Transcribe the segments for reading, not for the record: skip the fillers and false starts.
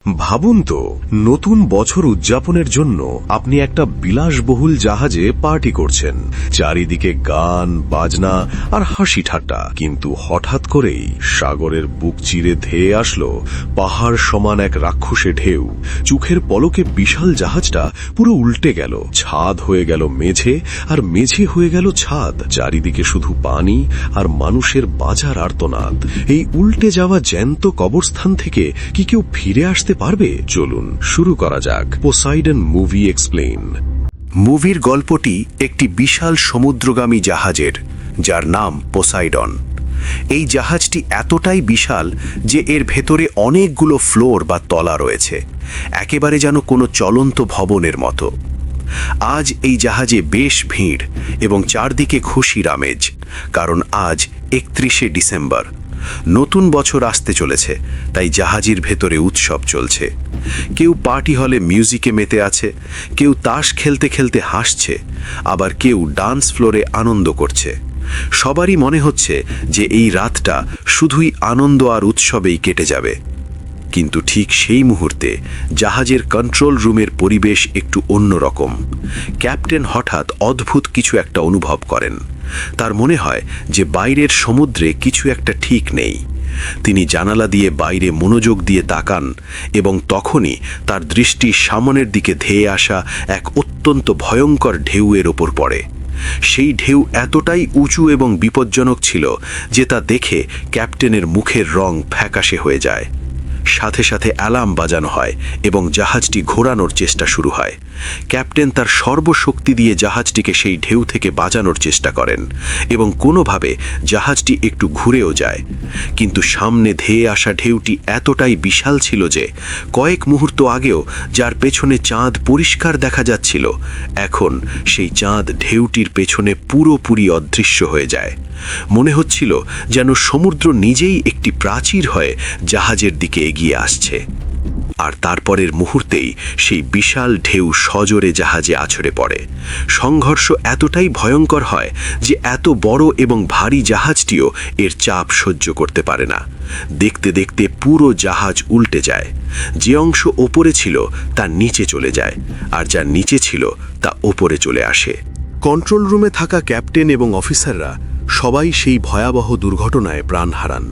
ভাবুন তো, নতুন বছর উদযাপনের জন্য আপনি একটা বিলাসবহুল জাহাজে পার্টি করছেন। চারিদিকে গান বাজনা আর হাসি ঠাট্টা, কিন্তু হঠাৎ করেই সাগরের বুক চিরে ধেয়ে আসলো পাহাড় সমান এক রাক্ষসে ঢেউ। চোখের পলকে বিশাল জাহাজটা পুরো উল্টে গেল। ছাদ হয়ে গেল মেঝে, আর মেঝে হয়ে গেল ছাদ। চারিদিকে শুধু পানি আর মানুষের বাঁচার আর্তনাদ। এই উল্টে যাওয়া জ্যান্ত কবরস্থান থেকে কি কেউ ফিরে আসতে পারবে? চলুন শুরু করা যাক পোসাইডন মুভি এক্সপ্লেইন। মুভির গল্পটি একটি বিশাল সমুদ্রগামী জাহাজের, যার নাম পোসাইডন। এই জাহাজটি এতটাই বিশাল যে এর ভেতরে অনেকগুলো ফ্লোর বা তলা রয়েছে, একেবারে যেন কোনো চলন্ত ভবনের মতো। আজ এই জাহাজে বেশ ভিড় এবং চারদিকে খুশির আমেজ, কারণ আজ 31শে ডিসেম্বর। নতুন বছর আসতে চলেছে, তাই জাহাজের ভেতরে উৎসব চলছে। কেউ পার্টি হলে মিউজিকে মেতে আছে, কেউ তাস খেলতে খেলতে হাসছে, আবার কেউ ডান্স ফ্লোরে আনন্দ করছে। সবারই মনে হচ্ছে যে এই রাতটা শুধুই আনন্দ আর উৎসবেই কেটে যাবে। কিন্তু ঠিক সেই মুহূর্তে জাহাজের কন্ট্রোল রুমের পরিবেশ একটু অন্যরকম। ক্যাপ্টেন হঠাৎ অদ্ভুত কিছু একটা অনুভব করেন। তার মনে হয় যে বাইরের সমুদ্রে কিছু একটা ঠিক নেই। তিনি জানালা দিয়ে বাইরে মনোযোগ দিয়ে তাকান এবং তখনই তার দৃষ্টি সামনের দিকে ধেয়ে আসা এক অত্যন্ত ভয়ঙ্কর ঢেউয়ের ওপর পড়ে। সেই ঢেউ এতটাই উঁচু এবং বিপজ্জনক ছিল যে তা দেখে ক্যাপ্টেনের মুখের রং ফ্যাকাশে হয়ে যায়। সাথে সাথে অ্যালার্ম বাজানো হয় এবং জাহাজটি ঘোরানোর চেষ্টা শুরু হয়। ক্যাপ্টেন তার সর্বশক্তি দিয়ে জাহাজটিকে সেই ঢেউ থেকে বাঁচানোর চেষ্টা করেন এবং কোনোভাবে জাহাজটি একটু ঘুরেও যায়। কিন্তু সামনে ধেয়ে আসা ঢেউটি এতটাই বিশাল ছিল যে কয়েক মুহূর্ত আগেও যার পেছনে চাঁদ পরিষ্কার দেখা যাচ্ছিল, এখন সেই চাঁদ ঢেউটির পেছনে পুরোপুরি অদৃশ্য হয়ে যায়। মনে হচ্ছিল যেন সমুদ্র নিজেই একটি প্রাচীর হয়ে জাহাজের দিকে এগিয়ে আসছে। আর তারপরের মুহূর্তেই সেই বিশাল ঢেউ সজোরে জাহাজে আছড়ে পড়ে। সংঘর্ষ এতটাই ভয়ঙ্কর হয় যে এত বড় এবং ভারী জাহাজটিও এর চাপ সহ্য করতে পারে না। দেখতে দেখতে পুরো জাহাজ উল্টে যায়। যে অংশ ওপরে ছিল তা নিচে চলে যায়, আর যা নিচে ছিল তা ওপরে চলে আসে। কন্ট্রোল রুমে থাকা ক্যাপ্টেন এবং অফিসাররা সবাই সেই ভয়াবহ দুর্ঘটনায় প্রাণ হারান।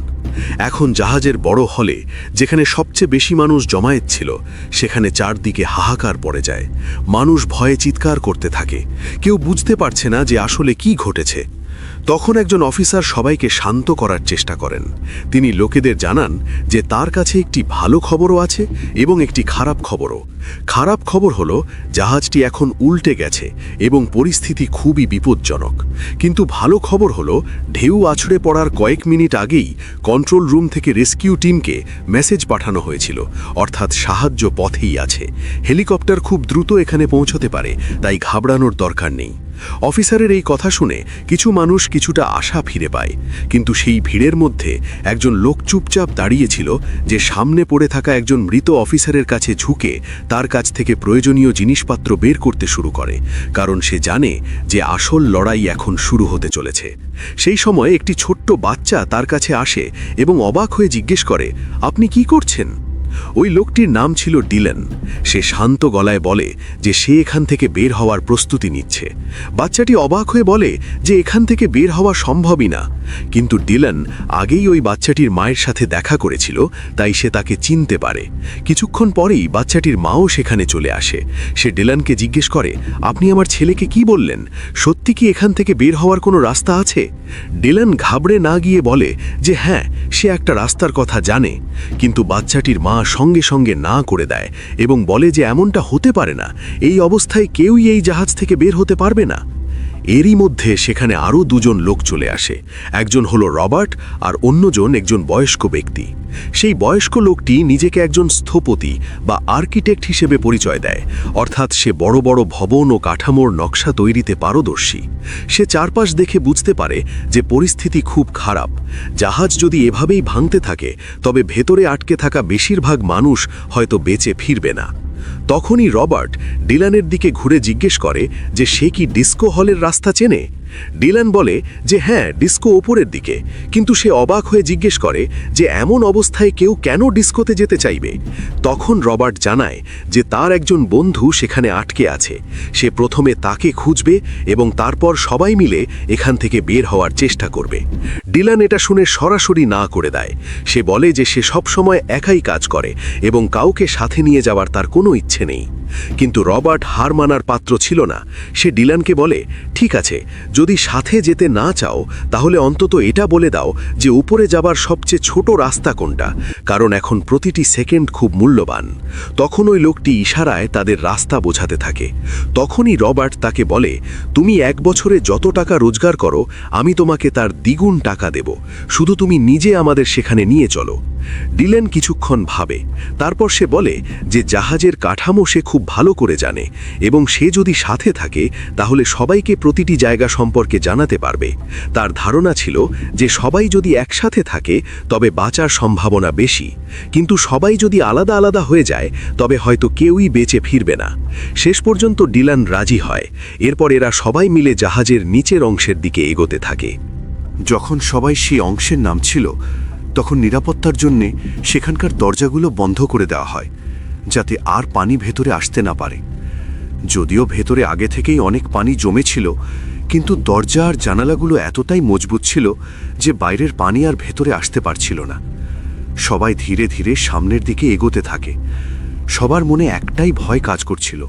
এখন জাহাজের বড় হলে, যেখানে সবচেয়ে বেশি মানুষ জমায়েত ছিল, সেখানে চারদিকে হাহাকার পড়ে যায়। মানুষ ভয়ে চিৎকার করতে থাকে। কেউ বুঝতে পারছে না যে আসলে কি ঘটেছে। তখন একজন অফিসার সবাইকে শান্ত করার চেষ্টা করেন। তিনি লোকেদের জানান যে তার কাছে একটি ভালো খবরও আছে এবং একটি খারাপ খবরও। খারাপ খবর হলো জাহাজটি এখন উল্টে গেছে এবং পরিস্থিতি খুবই বিপজ্জনক। কিন্তু ভালো খবর হলো ঢেউ আছড়ে পড়ার কয়েক মিনিট আগেই কন্ট্রোল রুম থেকে রেস্কিউ টিমকে মেসেজ পাঠানো হয়েছিল, অর্থাৎ সাহায্য পথেই আছে। হেলিকপ্টার খুব দ্রুত এখানে পৌঁছতে পারে, তাই ঘাবড়ানোর দরকার নেই। অফিসারের এই কথা শুনে কিছু মানুষ কিছুটা আশা ফিরে পায়, কিন্তু সেই ভিড়ের মধ্যে একজন লোক চুপচাপ দাঁড়িয়েছিল, যে সামনে পড়ে থাকা একজন মৃত অফিসারের কাছে ঝুঁকে তার কাছ থেকে প্রয়োজনীয় জিনিসপত্র বের করতে শুরু করে, কারণ সে জানে যে আসল লড়াই এখন শুরু হতে চলেছে। সেই সময় একটি ছোট্ট বাচ্চা তার কাছে আসে এবং অবাক হয়ে জিজ্ঞেস করে, আপনি কি করছেন? ওই লোকটির নাম ছিল ডিলান। সে শান্ত গলায় বলে যে সে এখান থেকে বের হওয়ার প্রস্তুতি নিচ্ছে। বাচ্চাটি অবাক হয়ে বলে যে এখান থেকে বের হওয়া সম্ভবই না। কিন্তু ডিলান আগেই ওই বাচ্চাটির মায়ের সাথে দেখা করেছিল, তাই সে তাকে চিনতে পারে। কিছুক্ষণ পরেই বাচ্চাটির মাও সেখানে চলে আসে। সে ডিলানকে জিজ্ঞেস করে, আপনি আমার ছেলেকে কি বললেন? সত্যি কি এখান থেকে বের হওয়ার কোনো রাস্তা আছে? ডিলান ঘাবড়ে না গিয়ে বলে যে হ্যাঁ, সে একটা রাস্তার কথা জানে। কিন্তু বাচ্চাটির মা সঙ্গে সঙ্গে না করে দেয় এবং বলে যে এমনটা হতে পারে না, এই অবস্থায় কেউই এই জাহাজ থেকে বের হতে পারবে না। এরই মধ্যে সেখানে আরও দুজন লোক চলে আসে। একজন হলো রবার্ট আর অন্যজন একজন বয়স্ক ব্যক্তি। সেই বয়স্ক লোকটি নিজেকে একজন স্থপতি বা আর্কিটেক্ট হিসেবে পরিচয় দেয়, অর্থাৎ সে বড় বড় ভবন ও কাঠামোর নকশা তৈরিতে পারদর্শী। সে চারপাশ দেখে বুঝতে পারে যে পরিস্থিতি খুব খারাপ। জাহাজ যদি এভাবেই ভাঙতে থাকে, তবে ভেতরে আটকে থাকা বেশিরভাগ মানুষ হয়তো বেঁচে ফিরবে না। তখনই রবার্ট ডিলানের দিকে ঘুরে জিজ্ঞেস করে যে সে কি ডিস্কো হলের রাস্তা চেনে। ডিলান বলে যে হ্যাঁ, ডিস্কো ওপরের দিকে, কিন্তু সে অবাক হয়ে জিজ্ঞেস করে যে এমন অবস্থায় কেউ কেন ডিস্কোতে যেতে চাইবে। তখন রবার্ট জানায় যে তার একজন বন্ধু সেখানে আটকে আছে। সে প্রথমে তাকে খুঁজবে এবং তারপর সবাই মিলে এখান থেকে বের হওয়ার চেষ্টা করবে। ডিলান এটা শুনে সরাসরি না করে দেয়। সে বলে যে সে সবসময় একাই কাজ করে এবং কাউকে সাথে নিয়ে যাওয়ার তার কোনো ইচ্ছে নেই। কিন্তু রবার্ট হার মানার পাত্র ছিল না। সে ডিলানকে বলে, ঠিক আছে, যদি সাথে যেতে না চাও তাহলে অন্তত এটা বলে দাও যে উপরে যাবার সবচেয়ে ছোট রাস্তা কোনটা, কারণ এখন প্রতিটি সেকেন্ড খুব মূল্যবান। তখন ওই লোকটি ইশারায় তাদের রাস্তা বোঝাতে থাকে। তখনই রবার্ট তাকে বলে, তুমি 1 বছরে যত টাকা রোজগার করো আমি তোমাকে তার দ্বিগুণ টাকা দেব, শুধু তুমি নিজে আমাদের সেখানে নিয়ে চলো। ডিলান কিছুক্ষণ ভাবে, তারপর সে বলে যে জাহাজের কাঠামো সে খুব ভালো করে জানে এবং সে যদি সাথে থাকে তাহলে সবাইকে প্রতিটি জায়গা সম্পর্কে জানাতে পারবে। তার ধারণা ছিল যে সবাই যদি একসাথে থাকে তবে বাঁচার সম্ভাবনা বেশি, কিন্তু সবাই যদি আলাদা আলাদা হয়ে যায় তবে হয়তো কেউই বেঁচে ফিরবে না। শেষ পর্যন্ত ডিলান রাজি হয়। এরপর এরা সবাই মিলে জাহাজের নিচের অংশের দিকে এগোতে থাকে। যখন সবাই সেই অংশের নামছিল তখন নিরাপত্তার জন্যে সেখানকার দরজাগুলো বন্ধ করে দেওয়া হয়, যাতে আর পানি ভেতরে আসতে না পারে। যদিও ভেতরে আগে থেকেই অনেক পানি জমেছিল, কিন্তু দরজা আর জানালাগুলো এতটাই মজবুত ছিল যে বাইরের পানি আর ভেতরে আসতে পারছিল না। সবাই ধীরে ধীরে সামনের দিকে এগোতে থাকে। সবার মনে একটাই ভয় কাজ করছিল,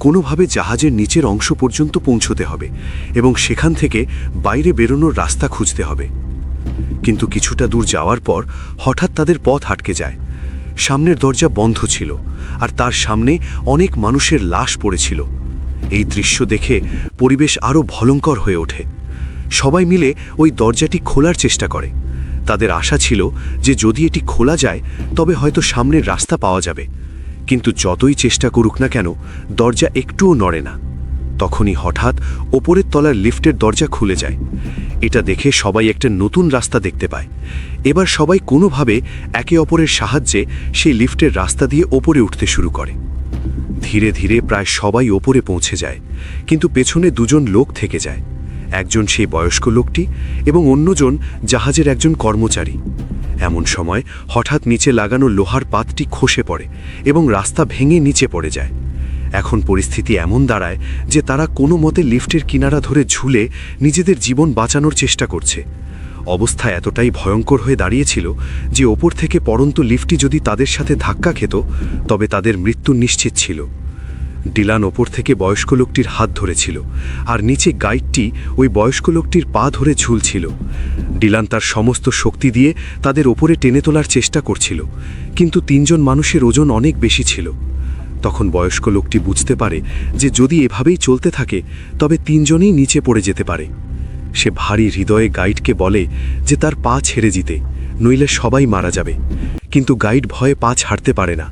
কোনোভাবে জাহাজের নিচের অংশ পর্যন্ত পৌঁছতে হবে এবং সেখান থেকে বাইরে বেরোনোর রাস্তা খুঁজতে হবে। কিন্তু কিছুটা দূর যাওয়ার পর হঠাৎ তাদের পথ আটকে যায়। সামনের দরজা বন্ধ ছিল আর তার সামনে অনেক মানুষের লাশ পড়েছিল। এই দৃশ্য দেখে পরিবেশ আরও ভয়ঙ্কর হয়ে ওঠে। সবাই মিলে ওই দরজাটি খোলার চেষ্টা করে। তাদের আশা ছিল যে যদি এটি খোলা যায় তবে হয়তো সামনের রাস্তা পাওয়া যাবে, কিন্তু যতই চেষ্টা করুক না কেন দরজা একটুও নড়ে না। তখনই হঠাৎ ওপরের তলার লিফটের দরজা খুলে যায়। এটা দেখে সবাই একটা নতুন রাস্তা দেখতে পায়। এবার সবাই কোনোভাবে একে অপরের সাহায্যে সেই লিফটের রাস্তা দিয়ে ওপরে উঠতে শুরু করে। ধীরে ধীরে প্রায় সবাই ওপরে পৌঁছে যায়, কিন্তু পেছনে 2 জন লোক থেকে যায়। একজন সেই বয়স্ক লোকটি এবং অন্যজন জাহাজের একজন কর্মচারী। এমন সময় হঠাৎ নিচে লাগানো লোহার পাতটি খসে পড়ে এবং রাস্তা ভেঙে নিচে পড়ে যায়। এখন পরিস্থিতি এমন দাঁড়ায় যে তারা কোনো মতে লিফটের কিনারা ধরে ঝুলে নিজেদের জীবন বাঁচানোর চেষ্টা করছে। অবস্থা এতটাই ভয়ঙ্কর হয়ে দাঁড়িয়েছিল যে ওপর থেকে পড়ন্ত লিফটটি যদি তাদের সাথে ধাক্কা খেত তবে তাদের মৃত্যু নিশ্চিত ছিল। ডিলান ওপর থেকে বয়স্ক লোকটির হাত ধরেছিল আর নিচে গাইডটি ওই বয়স্ক লোকটির পা ধরে ঝুলছিল। ডিলান তার সমস্ত শক্তি দিয়ে তাদের ওপরে টেনে তোলার চেষ্টা করছিল, কিন্তু 3 জন মানুষের ওজন অনেক বেশি ছিল। তখন বয়স্ক লোকটি বুঝতে পারে যে যদি এভাবেই চলতে থাকে তবে 3 জনই নিচে পড়ে যেতে পারে। সে ভারী হৃদয়ে গাইডকে বলে যে তার পা ছেড়ে দিতে, নইলে সবাই মারা যাবে। কিন্তু গাইড ভয়ে পা ছাড়তে পারে না।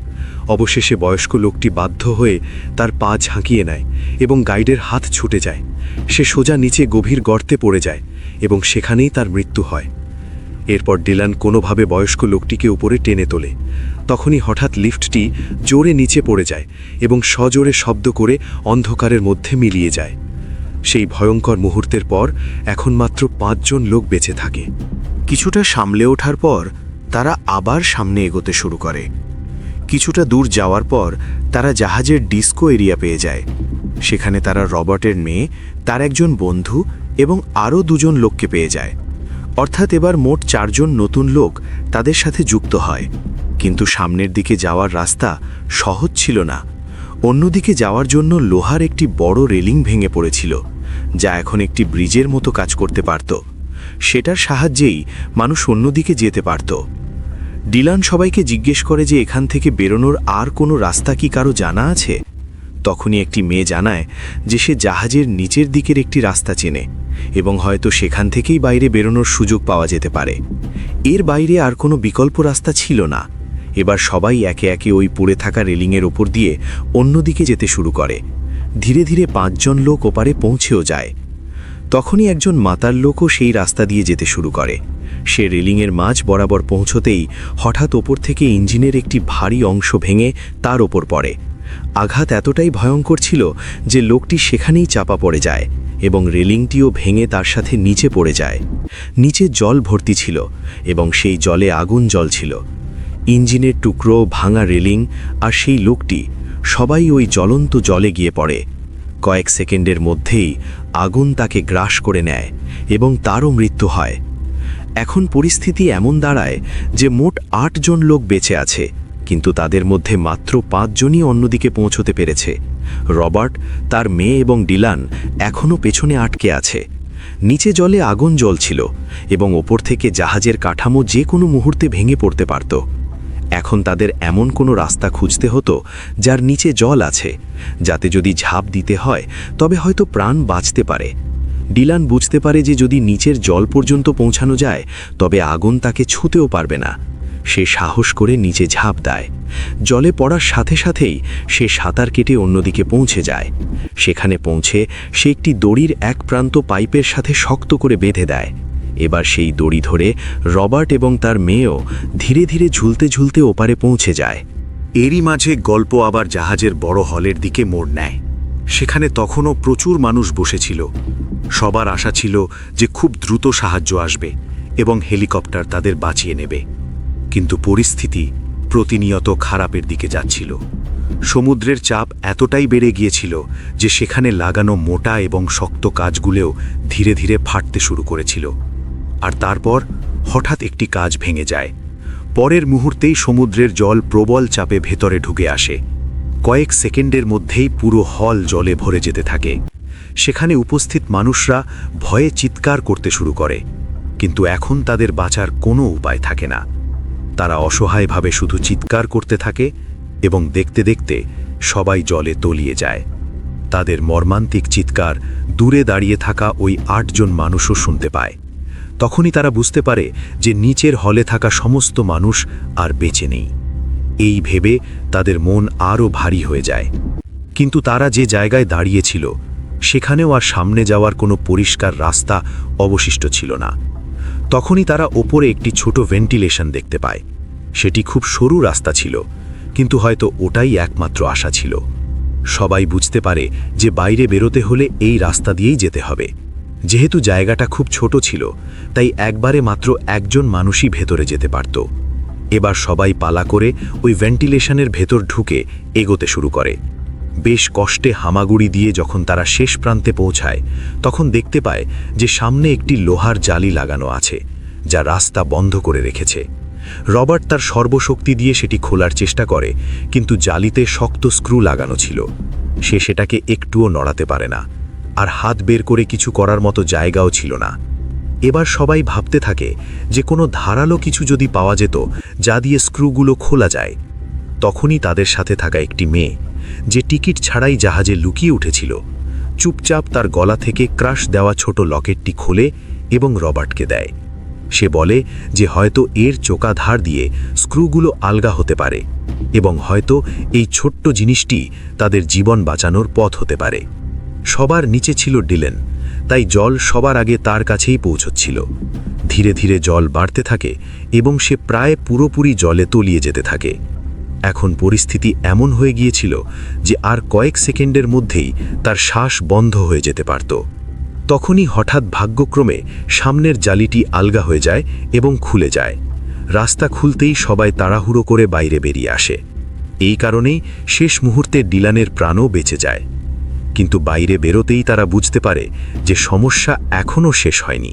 অবশেষে বয়স্ক লোকটি বাধ্য হয়ে তার পা ঝাঁকিয়ে নেয় এবং গাইডের হাত ছুটে যায়। সে সোজা নিচে গভীর গর্তে পড়ে যায় এবং সেখানেই তার মৃত্যু হয়। এরপর ডিলান কোনোভাবে বয়স্ক লোকটিকে উপরে টেনে তোলে। তখনই হঠাৎ লিফটটি জোরে নিচে পড়ে যায় এবং সজোরে শব্দ করে অন্ধকারের মধ্যে মিলিয়ে যায়। সেই ভয়ঙ্কর মুহূর্তের পর এখন মাত্র 5 জন লোক বেঁচে থাকে। কিছুটা সামলে ওঠার পর তারা আবার সামনে এগোতে শুরু করে। কিছুটা দূর যাওয়ার পর তারা জাহাজের ডিস্কো এরিয়া পেয়ে যায়। সেখানে তারা রবার্টের মেয়ে, তার একজন বন্ধু এবং আরও 2 জন লোককে পেয়ে যায়। অর্থাৎ এবার মোট 4 জন নতুন লোক তাদের সাথে যুক্ত হয়। কিন্তু সামনের দিকে যাওয়ার রাস্তা সহজ ছিল না। অন্যদিকে যাওয়ার জন্য লোহার একটি বড় রেলিং ভেঙে পড়েছিল, যা এখন একটি ব্রিজের মতো কাজ করতে পারত। সেটার সাহায্যেই মানুষ অন্যদিকে যেতে পারত। ডিলান সবাইকে জিজ্ঞেস করে যে এখান থেকে বেরোনোর আর কোনো রাস্তা কি কারো জানা আছে। তখনই একটি মেয়ে জানায় যে সে জাহাজের নিচের দিকের একটি রাস্তা চেনে এবং হয়তো সেখান থেকেই বাইরে বেরোনোর সুযোগ পাওয়া যেতে পারে। এর বাইরে আর কোনো বিকল্প রাস্তা ছিল না। এবার সবাই একে একে ওই পড়ে থাকা রেলিংয়ের ওপর দিয়ে অন্যদিকে যেতে শুরু করে। ধীরে ধীরে 5 জন লোক ওপারে পৌঁছেও যায়। তখনই একজন মাতাল লোকও সেই রাস্তা দিয়ে যেতে শুরু করে। সে রেলিংয়ের মাঝ বরাবর পৌঁছতেই হঠাৎ ওপর থেকে ইঞ্জিনের একটি ভারী অংশ ভেঙে তার ওপর পড়ে। আঘাত এতটাই ভয়ঙ্কর ছিল যে লোকটি সেখানেই চাপা পড়ে যায় এবং রেলিংটিও ভেঙে তার সাথে নিচে পড়ে যায়। নিচে জল ভর্তি ছিল এবং সেই জলে আগুন জ্বলছিল। ইঞ্জিনের টুকরো, ভাঙা রেলিং আর সেই লোকটি সবাই ওই জ্বলন্ত জলে গিয়ে পড়ে। কয়েক সেকেন্ডের মধ্যেই আগুন তাকে গ্রাস করে নেয় এবং তারও মৃত্যু হয়। এখন পরিস্থিতি এমন দাঁড়ায় যে মোট ৮ জন লোক বেঁচে আছে, কিন্তু তাদের মধ্যে মাত্র ৫ জনই অন্যদিকে পৌঁছতে পেরেছে। রবার্ট, তার মেয়ে এবং ডিলান এখনও পেছনে আটকে আছে। নিচে জলে আগুন জ্বলছিল এবং ওপর থেকে জাহাজের কাঠামো যে কোনো মুহূর্তে ভেঙে পড়তে পারত। এখন তাদের এমন কোনো রাস্তা খুঁজতে হতো যার নিচে জল আছে, যাতে যদি ঝাঁপ দিতে হয় তবে হয়তো প্রাণ বাঁচতে পারে। ডিলান বুঝতে পারে যে যদি নিচের জল পর্যন্ত পৌঁছানো যায় তবে আগুন তাকে ছুঁতেও পারবে না। সে সাহস করে নিচে ঝাঁপ দেয়। জলে পড়ার সাথে সাথেই সে সাঁতার কেটে অন্যদিকে পৌঁছে যায়। সেখানে পৌঁছে সে একটি দড়ির এক প্রান্ত পাইপের সাথে শক্ত করে বেঁধে দেয়। এবার সেই দড়ি ধরে রবার্ট এবং তার মেয়েও ধীরে ধীরে ঝুলতে ঝুলতে ওপারে পৌঁছে যায়। এরই মাঝে গল্প আবার জাহাজের বড় হলের দিকে মোড় নেয়। সেখানে তখনও প্রচুর মানুষ বসেছিল। সবার আশা ছিল যে খুব দ্রুত সাহায্য আসবে এবং হেলিকপ্টার তাদের বাঁচিয়ে নেবে। কিন্তু পরিস্থিতি প্রতিনিয়ত খারাপের দিকে যাচ্ছিল। সমুদ্রের চাপ এতটাই বেড়ে গিয়েছিল যে সেখানে লাগানো মোটা এবং শক্ত কাজগুলোও ধীরে ধীরে ফাটতে শুরু করেছিল। আর তারপর হঠাৎ একটি কাজ ভেঙে যায়। পরের মুহূর্তেই সমুদ্রের জল প্রবল চাপে ভেতরে ঢুকে আসে। কয়েক সেকেন্ডের মধ্যেই পুরো হল জলে ভরে যেতে থাকে। সেখানে উপস্থিত মানুষরা ভয়ে চিৎকার করতে শুরু করে, কিন্তু এখন তাদের বাঁচার কোনো উপায় থাকে না। তারা অসহায়ভাবে শুধু চিৎকার করতে থাকে এবং দেখতে দেখতে সবাই জলে তলিয়ে যায়। তাদের মর্মান্তিক চিৎকার দূরে দাঁড়িয়ে থাকা ওই ৮ জন মানুষও শুনতে পায়। তখনই তারা বুঝতে পারে যে নিচের হলে থাকা সমস্ত মানুষ আর বেঁচে নেই। এই ভেবে তাদের মন আরও ভারী হয়ে যায়। কিন্তু তারা যে জায়গায় দাঁড়িয়েছিল সেখানেও আর সামনে যাওয়ার কোনো পরিষ্কার রাস্তা অবশিষ্ট ছিল না। তখনই তারা ওপরে একটি ছোট ভেন্টিলেশন দেখতে পায়। সেটি খুব সরু রাস্তা ছিল, কিন্তু হয়তো ওটাই একমাত্র আশা ছিল। সবাই বুঝতে পারে যে বাইরে বেরোতে হলে এই রাস্তা দিয়েই যেতে হবে। যেহেতু জায়গাটা খুব ছোট ছিল, তাই একবারে মাত্র একজন মানুষই ভেতরে যেতে পারত। এবার সবাই পালা করে ওই ভেন্টিলেশনের ভেতর ঢুকে এগোতে শুরু করে। বেশ কষ্টে হামাগুড়ি দিয়ে যখন তারা শেষ প্রান্তে পৌঁছায়, তখন দেখতে পায় যে সামনে একটি লোহার জালি লাগানো আছে, যা রাস্তা বন্ধ করে রেখেছে। রবার্ট তার সর্বশক্তি দিয়ে সেটি খোলার চেষ্টা করে, কিন্তু জালিতে শক্ত স্ক্রু লাগানো ছিল। সে সেটাকে একটুও নড়াতে পারে না, আর হাত বের করে কিছু করার মতো জায়গাও ছিল না। এবার সবাই ভাবতে থাকে যে কোনো ধারালো কিছু যদি পাওয়া যেত যা দিয়ে স্ক্রুগুলো খোলা যায়। তখনই তাদের সাথে থাকা একটি মেয়ে, যে টিকিট ছাড়াই জাহাজে লুকিয়ে উঠেছিল, চুপচাপ তার গলা থেকে ক্রাশ দেওয়া ছোট লকেটটি খোলে এবং রবার্টকে দেয়। সে বলে যে হয়তো এর চোকা ধার দিয়ে স্ক্রুগুলো আলগা হতে পারে এবং হয়তো এই ছোট্ট জিনিসটি তাদের জীবন বাঁচানোর পথ হতে পারে। সবার নিচে ছিল ডিলেন, তাই জল সবার আগে তার কাছেই পৌঁছচ্ছিল। ধীরে ধীরে জল বাড়তে থাকে এবং সে প্রায় পুরোপুরি জলে তলিয়ে যেতে থাকে। এখন পরিস্থিতি এমন হয়ে গিয়েছিল যে আর কয়েক সেকেন্ডের মধ্যেই তার শ্বাস বন্ধ হয়ে যেতে পারত। তখনই হঠাৎ ভাগ্যক্রমে সামনের জালিটি আলগা হয়ে যায় এবং খুলে যায়। রাস্তা খুলতেই সবাই তাড়াহুড়ো করে বাইরে বেরিয়ে আসে। এই কারণেই শেষ মুহূর্তে ডিলানের প্রাণও বেঁচে যায়। কিন্তু বাইরে বেরোতেই তারা বুঝতে পারে যে সমস্যা এখনও শেষ হয়নি।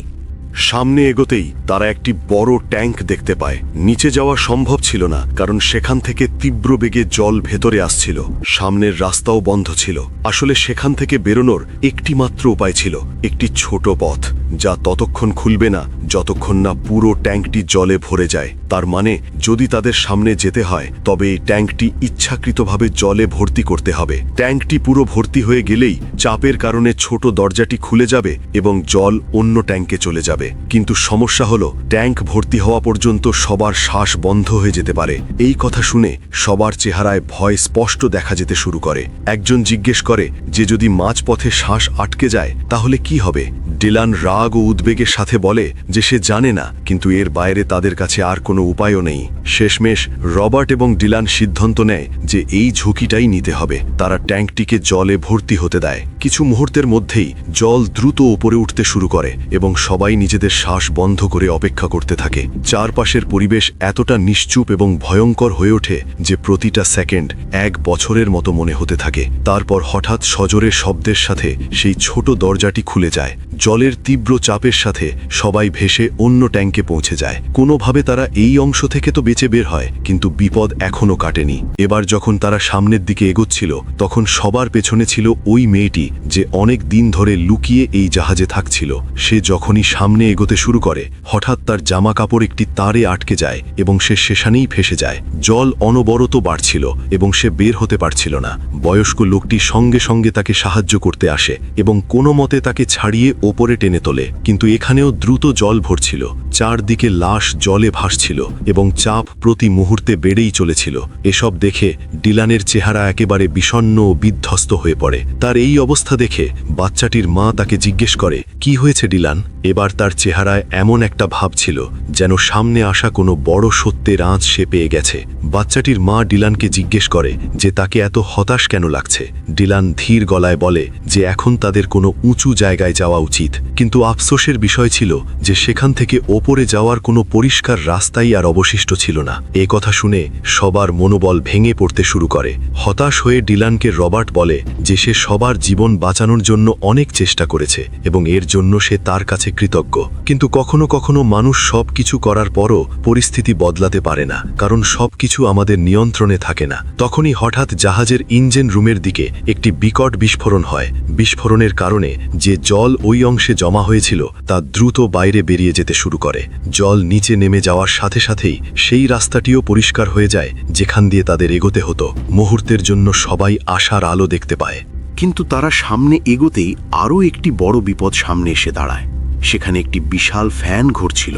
সামনে এগোতেই তারা একটি বড় ট্যাঙ্ক দেখতে পায়। নিচে যাওয়া সম্ভব ছিল না, কারণ সেখান থেকে তীব্র বেগে জল ভেতরে আসছিল। সামনের রাস্তাও বন্ধ ছিল। আসলে সেখান থেকে বেরোনোর একটি মাত্র উপায় ছিল, একটি ছোট পথ, যা ততক্ষণ খুলবে না যতক্ষণ না পুরো ট্যাঙ্কটি জলে ভরে যায়। তার মানে যদি তাদের সামনে যেতে হয় তবে এই ট্যাঙ্কটি ইচ্ছাকৃতভাবে জলে ভর্তি করতে হবে। ট্যাঙ্কটি পুরো ভর্তি হয়ে গেলেই চাপের কারণে ছোট দরজাটি খুলে যাবে এবং জল অন্য ট্যাঙ্কে চলে যাবে। কিন্তু সমস্যা হলো, ট্যাঙ্ক ভর্তি হওয়া পর্যন্ত সবার শ্বাস বন্ধ হয়ে যেতে পারে। এই কথা শুনে সবার চেহারায় ভয় স্পষ্ট দেখা যেতে শুরু করে। একজন জিজ্ঞেস করে যে যদি মাঝপথে শ্বাস আটকে যায় তাহলে কি হবে। ডিলান রাগ ও উদ্বেগের সাথে বলে যে যে সে জানে না, কিন্তু এর বাইরে তাদের কাছে আর কোনো উপায়ও নেই। শেষমেশ রবার্ট এবং ডিলান সিদ্ধান্ত নেয় যে এই ঝুঁকিটাই নিতে হবে। তারা ট্যাঙ্কটিকে জলে ভর্তি হতে দেয়। কিছু মুহূর্তের মধ্যেই জল দ্রুত উপরে উঠতে শুরু করে এবং সবাই নিজেদের শ্বাস বন্ধ করে অপেক্ষা করতে থাকে। চারপাশের পরিবেশ এতটা নিশ্চুপ এবং ভয়ঙ্কর হয়ে ওঠে যে প্রতিটা সেকেন্ড 1 বছরের মতো মনে হতে থাকে। তারপর হঠাৎ সজোরে শব্দের সাথে সেই ছোট দরজাটি খুলে যায়। জলের তীব্র চাপের সাথে সবাই ভেসে অন্য ট্যাঙ্কে পৌঁছে যায়। কোনোভাবে তারা এই অংশ থেকে তো বেঁচে বের হয়, কিন্তু বিপদ এখনও কাটেনি। এবার যখন তারা সামনের দিকে এগোচ্ছিল, তখন সবার পেছনে ছিল ওই মেয়েটি যে অনেক দিন ধরে লুকিয়ে এই জাহাজে থাকছিল। সে যখনই সামনে এগোতে শুরু করে, হঠাৎ তার জামা কাপড় একটি তারে আটকে যায় এবং সে সেখানেই ফেসে যায়। জল অনবরত বাড়ছিল এবং সে বের হতে পারছিল না। বয়স্ক লোকটি সঙ্গে সঙ্গে তাকে সাহায্য করতে আসে এবং কোনো মতে তাকে ছাড়িয়ে ওপরে টেনে তোলে, কিন্তু এখানেও দ্রুত জল ভরছিল। চারদিকে লাশ জলে ভাসছিল এবং চাপ প্রতি মুহূর্তে বেড়েই চলেছিল। এসব দেখে ডিলানের চেহারা একেবারে বিষণ্ণ ও বিধ্বস্ত হয়ে পড়ে। তার এই অবস্থা দেখে বাচ্চাটির মা তাকে জিজ্ঞেস করে, কি হয়েছে ডিলান? এবার তার চেহারায় এমন একটা ভাব ছিল যেন সামনে আসা কোনো বড় সত্যের আঁচ সে পেয়ে গেছে। বাচ্চাটির মা ডিলানকে জিজ্ঞেস করে যে তাকে এত হতাশ কেন লাগছে। ডিলান ধীর গলায় বলে যে এখন তাদের কোনো উঁচু জায়গায় যাওয়া উচিত, কিন্তু আফসোসের বিষয় ছিল যে সেখান থেকে ওপরে যাওয়ার কোনো পরিষ্কার রাস্তাই আর অবশিষ্ট ছিল না। এ কথা শুনে সবার মনোবল ভেঙে পড়তে শুরু করে। হতাশ হয়ে ডিলানকে রবার্ট বলে যে সে সবার জীবন বাঁচানোর জন্য অনেক চেষ্টা করেছে এবং এর জন্য সে তার কাছে কৃতজ্ঞ। কিন্তু কখনো কখনো মানুষ সব কিছু করার পরও পরিস্থিতি বদলাতে পারে না, কারণ সবকিছু আমাদের নিয়ন্ত্রণে থাকে না। তখনই হঠাৎ জাহাজের ইঞ্জিন রুমের দিকে একটি বিকট বিস্ফোরণ হয়। বিস্ফোরণের কারণে যে জল ওই অংশে জমা হয়েছিল তা দ্রুত বাইরে বেরিয়ে যেতে শুরু করে। জল নিচে নেমে যাওয়ার সাথে সাথেই সেই রাস্তাটিও পরিষ্কার হয়ে যায় যেখান দিয়ে তাদের এগোতে হতো। মুহূর্তের জন্য সবাই আশার আলো দেখতে পায়। কিন্তু তারা সামনে এগোতেই আরও একটি বড় বিপদ সামনে এসে দাঁড়ায়। সেখানে একটি বিশাল ফ্যান ঘুরছিল।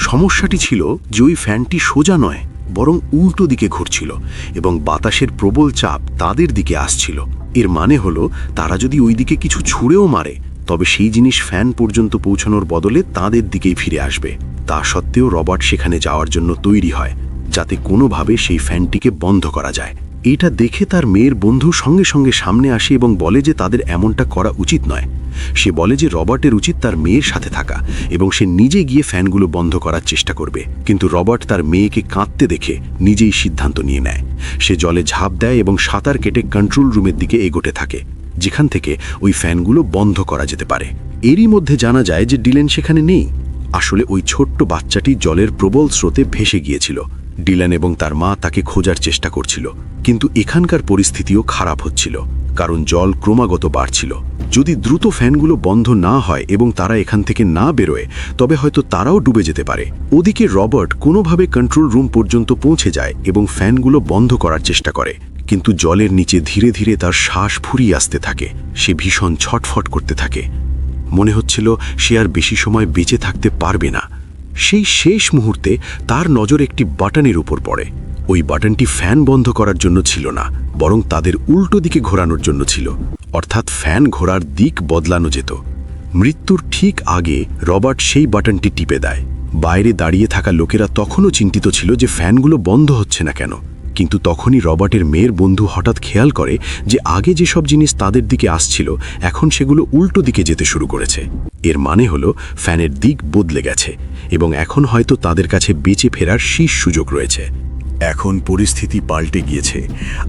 সমস্যাটি ছিল যে ওই ফ্যানটি সোজা নয়, বরং উল্টো দিকে ঘুরছিল এবং বাতাসের প্রবল চাপ তাদের দিকে আসছিল। এর মানে হলো তারা যদি ওই দিকে কিছু ছুঁড়েও মারে, তবে সেই জিনিস ফ্যান পর্যন্ত পৌঁছানোর বদলে তাদের দিকেই ফিরে আসবে। তা সত্ত্বেও রবার্ট সেখানে যাওয়ার জন্য তৈরি হয়, যাতে কোনোভাবে সেই ফ্যানটিকে বন্ধ করা যায়। এটা দেখে তার মেয়ের বন্ধু সঙ্গে সঙ্গে সামনে আসে এবং বলে যে তাদের এমনটা করা উচিত নয়। সে বলে যে রবার্টের উচিত তার মেয়ের সাথে থাকা এবং সে নিজে গিয়ে ফ্যানগুলো বন্ধ করার চেষ্টা করবে। কিন্তু রবার্ট তার মেয়েকে কাঁদতে দেখে নিজেই সিদ্ধান্ত নিয়ে নেয়। সে জলে ঝাঁপ দেয় এবং সাঁতার কেটে কন্ট্রোল রুমের দিকে এগোতে থাকে, যেখান থেকে ওই ফ্যানগুলো বন্ধ করা যেতে পারে। এরই মধ্যে জানা যায় যে ডিলান সেখানে নেই। আসলে ওই ছোট্ট বাচ্চাটি জলের প্রবল স্রোতে ভেসে গিয়েছিল। ডিলান এবং তার মা তাকে খোঁজার চেষ্টা করছিল, কিন্তু এখানকার পরিস্থিতিও খারাপ হচ্ছিল, কারণ জল ক্রমাগত বাড়ছিল। যদি দ্রুত ফ্যানগুলো বন্ধ না হয় এবং তারা এখান থেকে না বেরোয়, তবে হয়তো তারাও ডুবে যেতে পারে। ওদিকে রবার্ট কোনোভাবে কন্ট্রোল রুম পর্যন্ত পৌঁছে যায় এবং ফ্যানগুলো বন্ধ করার চেষ্টা করে, কিন্তু জলের নিচে ধীরে ধীরে তার শ্বাস ফুরিয়ে আসতে থাকে। সে ভীষণ ছটফট করতে থাকে। মনে হচ্ছিল সে আর বেশি সময় বেঁচে থাকতে পারবে না। সেই শেষ মুহূর্তে তার নজর একটি বাটনের উপর পড়ে। ওই বাটনটি ফ্যান বন্ধ করার জন্য ছিল না, বরং তাদের উল্টো দিকে ঘোরানোর জন্য ছিল, অর্থাৎ ফ্যান ঘোরার দিক বদলানো যেত। মৃত্যুর ঠিক আগে রবার্ট সেই বাটনটি টিপে দেয়। বাইরে দাঁড়িয়ে থাকা লোকেরা তখনও চিন্তিত ছিল যে ফ্যানগুলো বন্ধ হচ্ছে না কেন, কিন্তু তখনই রবার্টের মেয়ের বন্ধু হঠাৎ খেয়াল করে যে আগে যেসব জিনিস তাদের দিকে আসছিল এখন সেগুলো উল্টো দিকে যেতে শুরু করেছে। এর মানে হলো ফ্যানের দিক বদলে গেছে এবং এখন হয়তো তাদের কাছে বেঁচে ফেরার শেষ সুযোগ রয়েছে। এখন পরিস্থিতি পাল্টে গিয়েছে।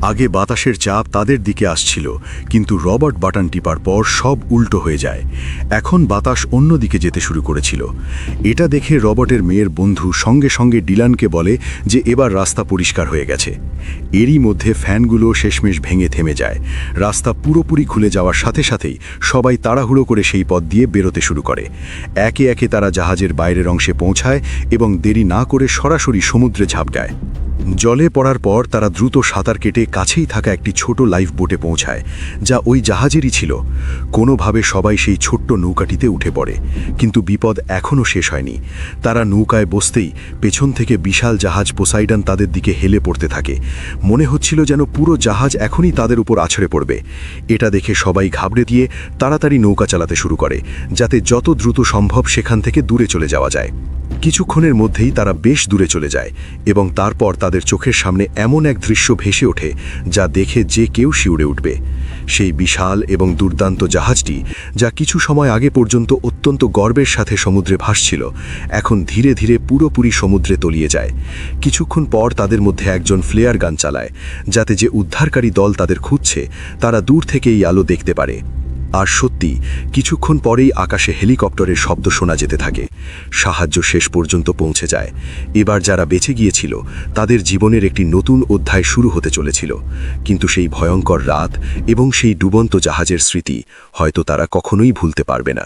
আগে বাতাসের চাপ তাদের দিকে আসছিল, কিন্তু রবার্ট বাটন টিপার পর সব উল্টো হয়ে যায়। এখন বাতাস অন্য দিকে যেতে শুরু করেছিল। এটা দেখে রবার্টের মেয়ের বন্ধু সঙ্গে সঙ্গে ডিলানকে বলে যে এবার রাস্তা পরিষ্কার হয়ে গেছে। এরই মধ্যে ফ্যানগুলো শেষমেশ ভেঙে থেমে যায়। রাস্তা পুরোপুরি খুলে যাওয়ার সাথে সাথেই সবাই তাড়াহুড়ো করে সেই পথ দিয়ে বেরোতে শুরু করে। একে একে তারা জাহাজের বাইরের অংশে পৌঁছায় এবং দেরি না করে সরাসরি সমুদ্রে ঝাঁপ দেয়। জলে পড়ার পর তারা দ্রুত সাঁতার কেটে কাছেই থাকা একটি ছোট লাইফ বোটে পৌঁছায়, যা ওই জাহাজেরই ছিল। কোনোভাবে সবাই সেই ছোট্ট নৌকাটিতে উঠে পড়ে, কিন্তু বিপদ এখনও শেষ হয়নি। তারা নৌকায় বসতেই পেছন থেকে বিশাল জাহাজ পোসাইডন তাদের দিকে হেলে পড়তে থাকে। মনে হচ্ছিল যেন পুরো জাহাজ এখনই তাদের উপর আছড়ে পড়বে। এটা দেখে সবাই ঘাবড়ে দিয়ে তাড়াতাড়ি নৌকা চালাতে শুরু করে, যাতে যত দ্রুত সম্ভব সেখান থেকে দূরে চলে যাওয়া যায়। কিছুক্ষণের মধ্যেই তারা বেশ দূরে চলে যায় এবং তারপর তাদের চোখের সামনে এমন এক দৃশ্য ভেসে ওঠে যা দেখে যে কেউ শিউরে উঠবে। সেই বিশাল এবং দুর্দান্ত জাহাজটি, যা কিছু সময় আগে পর্যন্ত অত্যন্ত গর্বের সাথে সমুদ্রে ভাসছিল, এখন ধীরে ধীরে পুরোপুরি সমুদ্রে তলিয়ে যায়। কিছুক্ষণ পর তাদের মধ্যে একজন ফ্লেয়ার গান চালায়, যাতে যে উদ্ধারকারী দল তাদের খুঁজছে তারা দূর থেকে এই আলো দেখতে পারে। আর সত্যি কিছুক্ষণ পরেই আকাশে হেলিকপ্টারের শব্দ শোনা যেতে থাকে। সাহায্য শেষ পর্যন্ত পৌঁছে যায়। এবার যারা বেঁচে গিয়েছিল তাদের জীবনের একটি নতুন অধ্যায় শুরু হতে চলেছিল। কিন্তু সেই ভয়ঙ্কর রাত এবং সেই ডুবন্ত জাহাজের স্মৃতি হয়তো তারা কখনোই ভুলতে পারবে না।